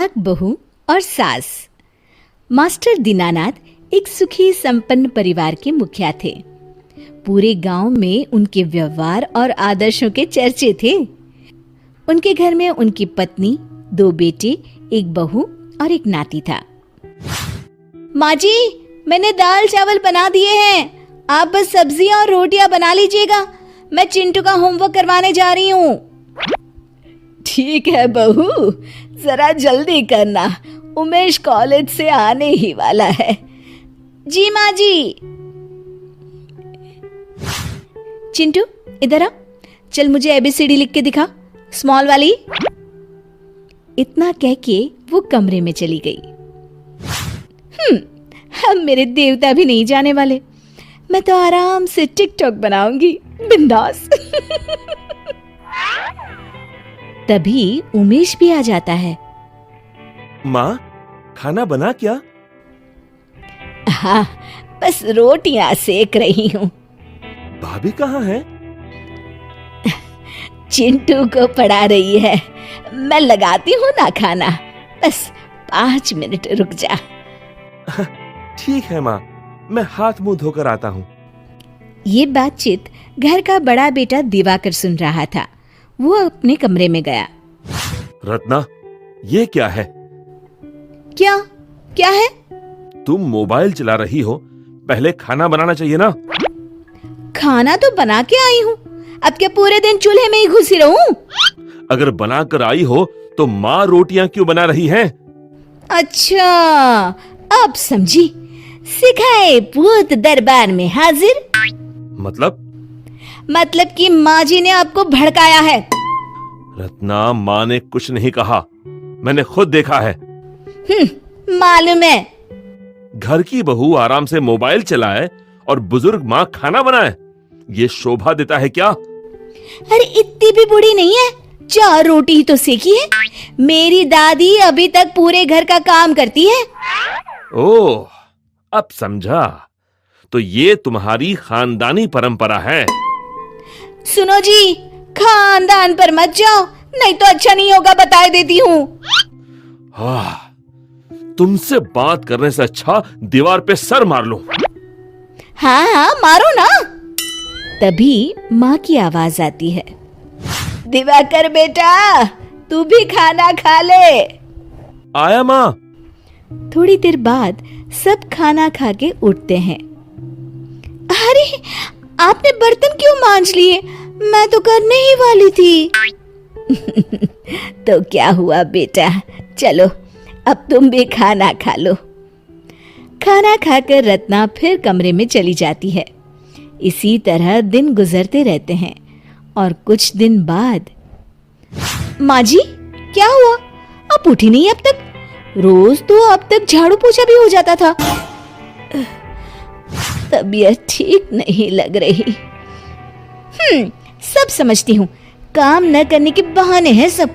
एक बहू और सास। मास्टर दीनानाथ एक सुखी संपन्न परिवार के मुखिया थे। पूरे गांव में उनके व्यवहार और आदर्शों के चर्चे थे। उनके घर में उनकी पत्नी, 2 बेटे, एक बहू और एक नाती था। माँ जी, मैंने दाल चावल बना दिए हैं, आप बस सब्जियां और रोटियां बना लीजिएगा। मैं चिंटू का होमवर्क करवाने जा रही हूँ। ठीक है बहू, जरा जल्दी करना, उमेश कॉलेज से आने ही वाला है। जी माँ जी। चिंटू इधर आ, चल मुझे ABCD लिख के दिखा, स्मॉल वाली। इतना कह के वो कमरे में चली गई। अब मेरे देवता भी नहीं जाने वाले, मैं तो आराम से टिकटॉक बनाऊंगी, बिंदास। तभी उमेश भी आ जाता है। माँ, खाना बना क्या? हाँ, बस रोटियां सेक रही हूँ। भाभी कहाँ है? चिंटू को पढ़ा रही है, मैं लगाती हूँ ना खाना, बस 5 मिनट रुक जा। ठीक है माँ, मैं हाथ मुंह धोकर आता हूँ। ये बातचीत घर का बड़ा बेटा दिवाकर सुन रहा था। वो अपने कमरे में गया। रत्ना, ये क्या है? क्या क्या है? तुम मोबाइल चला रही हो, पहले खाना बनाना चाहिए ना। खाना तो बना के आई हूँ, अब क्या पूरे दिन चूल्हे में ही घुसी रहूं? अगर बनाकर आई हो तो माँ रोटियां क्यों बना रही है? अच्छा, अब समझी। सिखाए पूत दरबार में हाजिर। मतलब कि माँ जी ने आपको भड़काया है। रत्ना, माँ ने कुछ नहीं कहा, मैंने खुद देखा है। मालूम है। घर की बहू आराम से मोबाइल चलाए और बुजुर्ग माँ खाना बनाए, ये शोभा देता है क्या? अरे इतनी भी बुरी नहीं है, 4 रोटी ही तो सेकी है। मेरी दादी अभी तक पूरे घर का काम करती है। ओह, अब समझा, तो ये तुम्हारी खानदानी परंपरा है। सुनो जी, खानदान पर मत जाओ, नहीं तो अच्छा नहीं होगा, बता देती हूँ। तुमसे बात करने से अच्छा दीवार पे सर मार लूं। हाँ हाँ, मारो ना। तभी माँ की आवाज आती है। दिवाकर बेटा, तू भी खाना खा ले। आया माँ। थोड़ी देर बाद सब खाना खा के उठते हैं। अरे, आपने बर्तन क्यों मांज लिए? मैं तो करने ही वाली थी। तो क्या हुआ बेटा, चलो अब तुम भी खाना खा लो। खाना खाकर रत्ना फिर कमरे में चली जाती है। इसी तरह दिन गुजरते रहते हैं और कुछ दिन बाद। माँ जी, क्या हुआ? आप उठी नहीं अब तक? रोज तो अब तक झाड़ू पोछा भी हो जाता था। तबीयत ठीक नहीं लग रही। सब समझती हूँ, काम न करने के बहाने हैं सब।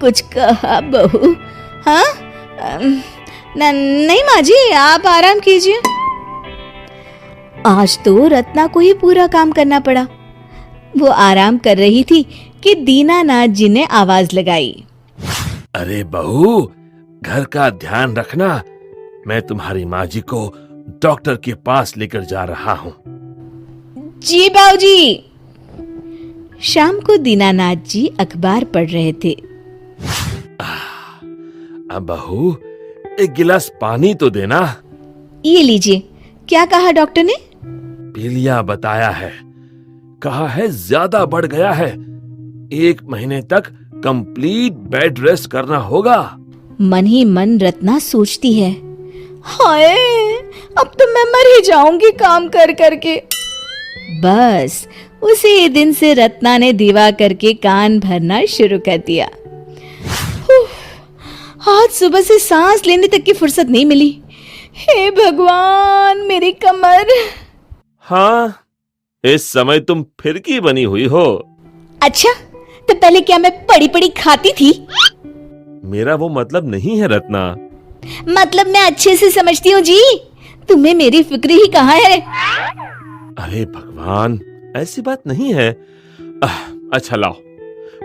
कुछ कहा बहू? हाँ? नहीं माँ जी, आप आराम कीजिए। आज तो रत्ना को ही पूरा काम करना पड़ा। वो आराम कर रही थी कि दीनानाथ जी ने आवाज लगाई। अरे बहू, घर का ध्यान रखना, मैं तुम्हारी माँ जी को डॉक्टर के पास लेकर जा रहा हूँ। जी बाबूजी। शाम को दीनानाथ जी अखबार पढ़ रहे थे। अब बहू, एक गिलास पानी तो देना। ये लीजिए। क्या कहा डॉक्टर ने? पीलिया बताया है, कहा है ज्यादा बढ़ गया है, 1 महीने तक कंप्लीट बेड रेस्ट करना होगा। मन ही मन रत्ना सोचती है, हाय, अब तो मैं मर ही जाऊंगी काम कर करके। बस उसी दिन से रत्ना ने दीवा करके कान भरना शुरू कर दिया। आज सुबह से सांस लेने तक की फुर्सत नहीं मिली। हे भगवान, मेरी कमर। हाँ, इस समय तुम फिरकी बनी हुई हो। अच्छा, तो पहले क्या मैं पड़ी पड़ी खाती थी? मेरा वो मतलब नहीं है रत्ना। मतलब मैं अच्छे से समझती हूँ जी, तुम्हें मेरी फिक्र ही कहाँ है। अरे भगवान, ऐसी बात नहीं है। अच्छा लाओ,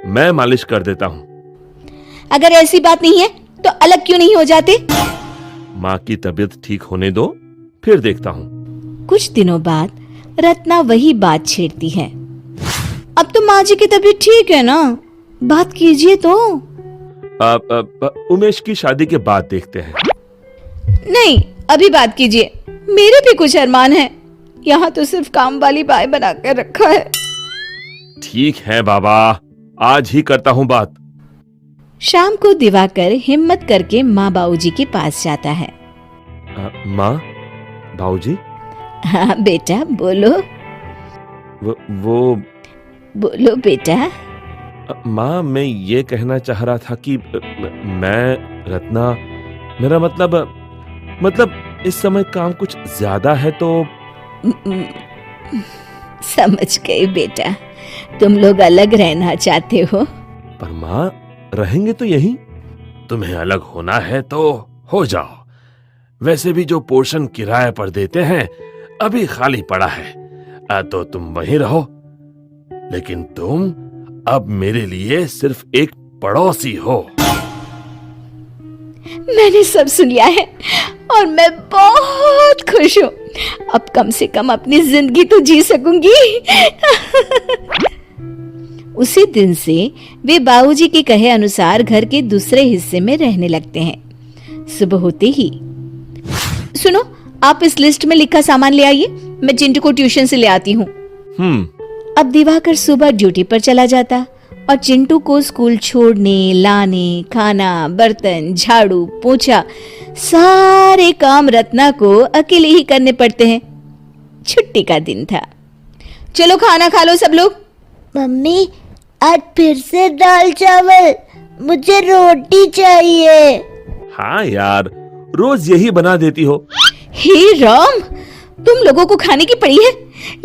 मैं मालिश कर देता हूँ। अगर ऐसी बात नहीं है तो अलग क्यों नहीं हो जाते? माँ की तबीयत ठीक होने दो, फिर देखता हूँ। कुछ दिनों बाद रत्ना वही बात छेड़ती है। अब तो माँ जी की तबीयत ठीक है ना, बात कीजिए तो। उमेश की शादी के बाद देखते हैं। नहीं, अभी बात कीजिए, मेरे भी कुछ अरमान हैं। यहाँ तो सिर्फ काम वाली बाई बनाकर रखा है। ठीक है बाबा, आज ही करता हूँ बात। शाम को दिवाकर हिम्मत करके माँ बाबूजी के पास जाता है। माँ, बाबूजी। हाँ बेटा, बोलो। वो बोलो बेटा। माँ, मैं ये कहना चाह रहा था कि मैं रत्ना, मेरा मतलब इस समय काम कुछ ज्यादा है तो। समझ गई बेटा, तुम लोग अलग रहना चाहते हो। पर माँ, रहेंगे तो यहीं। तुम्हें अलग होना है तो हो जाओ। वैसे भी जो पोर्शन किराए पर देते हैं अभी खाली पड़ा है, तो तुम वहीं रहो। लेकिन तुम अब मेरे लिए सिर्फ एक पड़ोसी हो। मैंने सब सुन लिया है और मैं बहुत खुश हूँ। अब कम से कम अपनी जिंदगी तो जी सकूंगी। उसी दिन से वे बाबूजी के कहे अनुसार घर के दूसरे हिस्से में रहने लगते हैं। सुबह होते ही, सुनो, आप इस लिस्ट में लिखा सामान ले आइए, मैं चिंटू को ट्यूशन से ले आती हूँ। अब दिवाकर सुबह ड्यूटी पर चला जाता और चिंटू को स्कूल छोड़ने, लाने, खाना, बर्तन, झाड़ू, पोछा, सारे काम रत्ना को अकेले ही करने पड़ते हैं। छुट्टी का दिन था। चलो खाना खा लो सब लोग। मम्मी, आज फिर से दाल चावल, मुझे रोटी चाहिए। हाँ यार, रोज यही बना देती हो। हे राम, तुम लोगों को खाने की पड़ी है,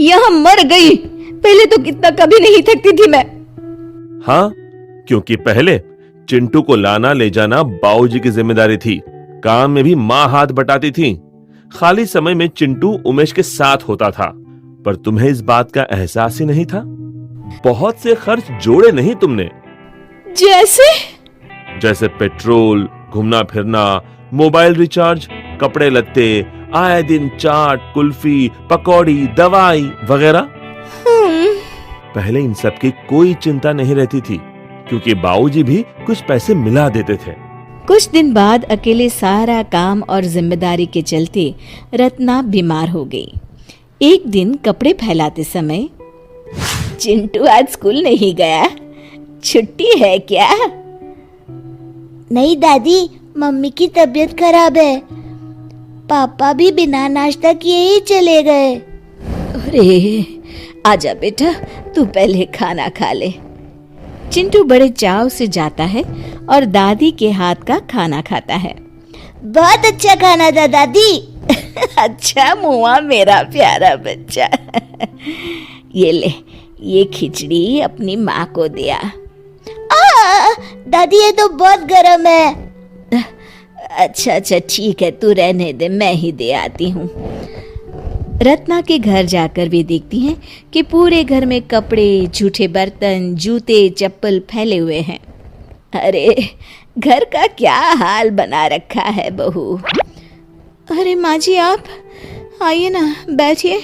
यहाँ मर गई। पहले तो कितना कभी नहीं थकती थी मैं। हाँ, क्योंकि पहले चिंटू को लाना ले जाना बाबूजी की जिम्मेदारी थी। काम में भी माँ हाथ बटाती थी। खाली समय में चिंटू उमेश के साथ होता था। पर तुम्हें इस बात का एहसास ही नहीं था। बहुत से खर्च जोड़े नहीं तुमने। जैसे पेट्रोल, घूमना फिरना, मोबाइल रिचार्ज, कपड़े लत्ते, आए दिन चाट, कुल्फी, पकौड़ी, दवाई वगैरह। पहले इन सब की कोई चिंता नहीं रहती थी, क्योंकि बाबूजी भी कुछ पैसे मिला देते थे। कुछ दिन बाद अकेले सारा काम और जिम्मेदारी के चलते रत्ना बीमार हो गई। एक दिन कपड़े फैलाते समय, चिंटू आज स्कूल नहीं गया, छुट्टी है क्या? नहीं दादी, मम्मी की तबीयत खराब है। पापा भी बिना नाश्ता किए ही चले गए। अरे आजा बेटा, तू पहले खाना खा ले। चिंटू बड़े चाव से जाता है और दादी के हाथ का खाना खाता है। बहुत अच्छा खाना था दादी। अच्छा मुआ मेरा प्यारा बच्चा। ये ले, ये खिचड़ी अपनी माँ को दिया। दादी, ये तो बहुत गर्म है। अच्छा ठीक है, तू रहने दे, मैं ही दे आती हूँ। रत्ना के घर जाकर वे देखती हैं कि पूरे घर में कपड़े, जूठे बर्तन, जूते, चप्पल फैले हुए हैं। अरे घर का क्या हाल बना रखा है बहू। अरे माँ जी, आप आइए ना, बैठिए।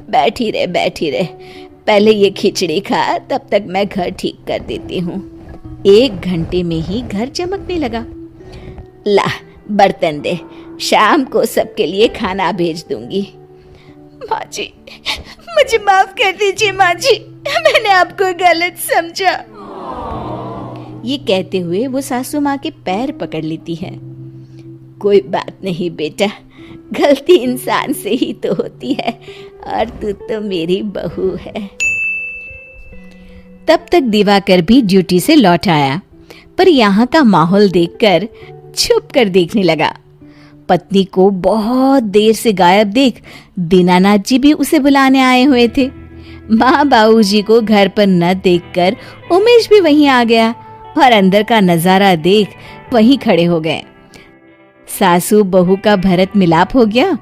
बैठी रहे, पहले ये खिचड़ी खा, तब तक मैं घर ठीक कर देती हूँ। 1 घंटे में ही घर चमकने लगा। ला बर्तन दे, शाम को सबके लिए खाना भेज दूंगी। माँ जी, मुझे माफ कर दीजिए माँ जी, मैंने आपको गलत समझा। ये कहते हुए वो सासू माँ के पैर पकड़ लेती है। कोई बात नहीं बेटा, गलती इंसान से ही तो होती है, और तू तो मेरी बहू है। तब तक दिवाकर भी ड्यूटी से लौट आया, पर यहाँ का माहौल देखकर छुप कर देखने लगा। पत्नी को बहुत देर से गायब देख दीनानाथ जी भी उसे बुलाने आए हुए थे। माँ बाबूजी को घर पर न देखकर उमेश भी वहीं आ गया और अंदर का नजारा देख वहीं खड़े हो गए। सासू बहू का भरत मिलाप हो गया।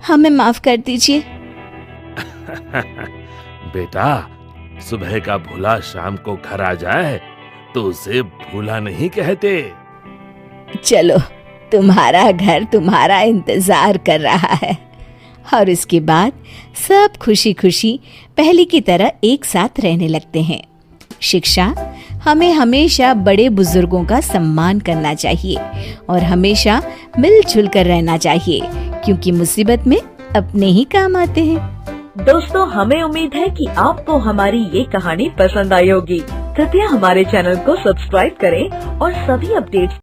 हमें माफ कर दीजिए। बेटा, सुबह का भूला शाम को घर आ जाए, तो उसे भूला नहीं कहते। चलो, तुम्हारा घर तुम्हारा इंतजार कर रहा है। और उसके बाद सब खुशी खुशी पहले की तरह एक साथ रहने लगते हैं। शिक्षा हमें हमेशा बड़े बुजुर्गों का सम्मान करना चाहिए और हमेशा मिलजुल कर रहना चाहिए, क्योंकि मुसीबत में अपने ही काम आते हैं। दोस्तों, हमें उम्मीद है कि आपको हमारी ये कहानी पसंद आई होगी। कृपया हमारे चैनल को सब्सक्राइब करें और सभी अपडेट्स